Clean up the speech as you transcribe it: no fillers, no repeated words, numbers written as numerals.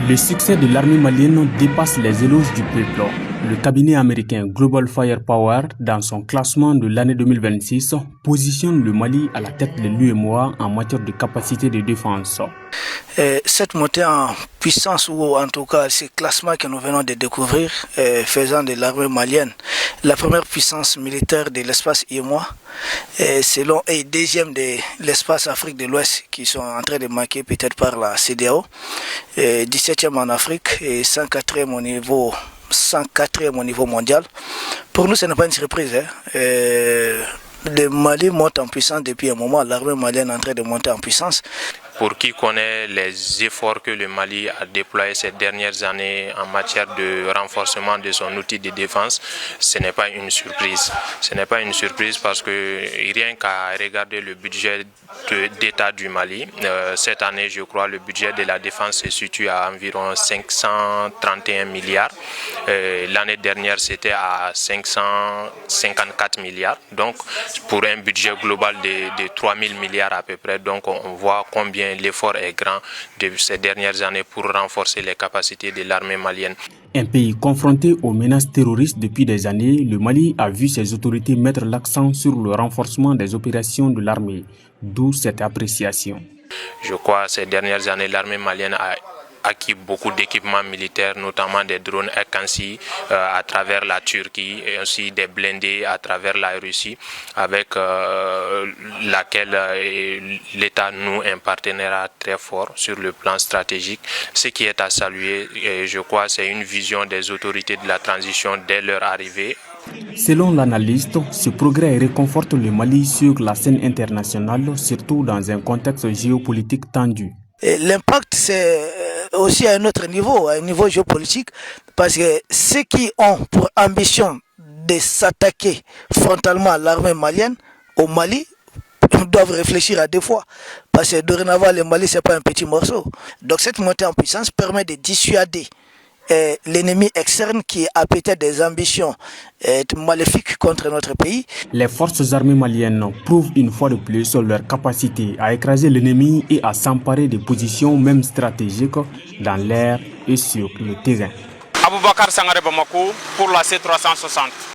Le succès de l'armée malienne dépasse les éloges du peuple. Le cabinet américain Global Firepower, dans son classement de l'année 2026, positionne le Mali à la tête de l'UEMOA en matière de capacité de défense. Cette montée en puissance, ou en tout cas ce classement que nous venons de découvrir, faisant de l'armée malienne la première puissance militaire de l'espace UEMOA, selon et deuxième de l'espace Afrique de l'Ouest, qui sont en train de manquer peut-être par la CEDEAO, 17e en Afrique et 104e au niveau mondial. Pour nous, ce n'est pas une surprise. Le Mali monte en puissance depuis un moment, l'armée malienne est en train de monter en puissance. Pour qui connaît les efforts que le Mali a déployés ces dernières années en matière de renforcement de son outil de défense, ce n'est pas une surprise. Ce n'est pas une surprise parce que rien qu'à regarder le budget d'État du Mali, cette année, je crois, le budget de la défense se situe à environ 531 milliards. L'année dernière, c'était à 554 milliards. Donc, pour un budget global de 3 000 milliards à peu près. Donc, on voit combien l'effort est grand de ces dernières années pour renforcer les capacités de l'armée malienne. Un pays confronté aux menaces terroristes depuis des années, le Mali a vu ses autorités mettre l'accent sur le renforcement des opérations de l'armée, d'où cette appréciation. Je crois que ces dernières années, l'armée malienne a acquis beaucoup d'équipements militaires, notamment des drones Akansi à travers la Turquie et aussi des blindés à travers la Russie, avec laquelle l'État noue un partenariat très fort sur le plan stratégique. Ce qui est à saluer, et je crois, c'est une vision des autorités de la transition dès leur arrivée. Selon l'analyste, ce progrès réconforte le Mali sur la scène internationale, surtout dans un contexte géopolitique tendu. L'impact, c'est aussi à un autre niveau, à un niveau géopolitique, parce que ceux qui ont pour ambition de s'attaquer frontalement à l'armée malienne, au Mali, doivent réfléchir à deux fois. Parce que dorénavant, le Mali, ce n'est pas un petit morceau. Donc cette montée en puissance permet de dissuader l'ennemi externe qui a peut-être des ambitions maléfiques contre notre pays. Les forces armées maliennes prouvent une fois de plus leur capacité à écraser l'ennemi et à s'emparer des positions même stratégiques dans l'air et sur le terrain. Aboubakar Sangaré Bamako pour la C360.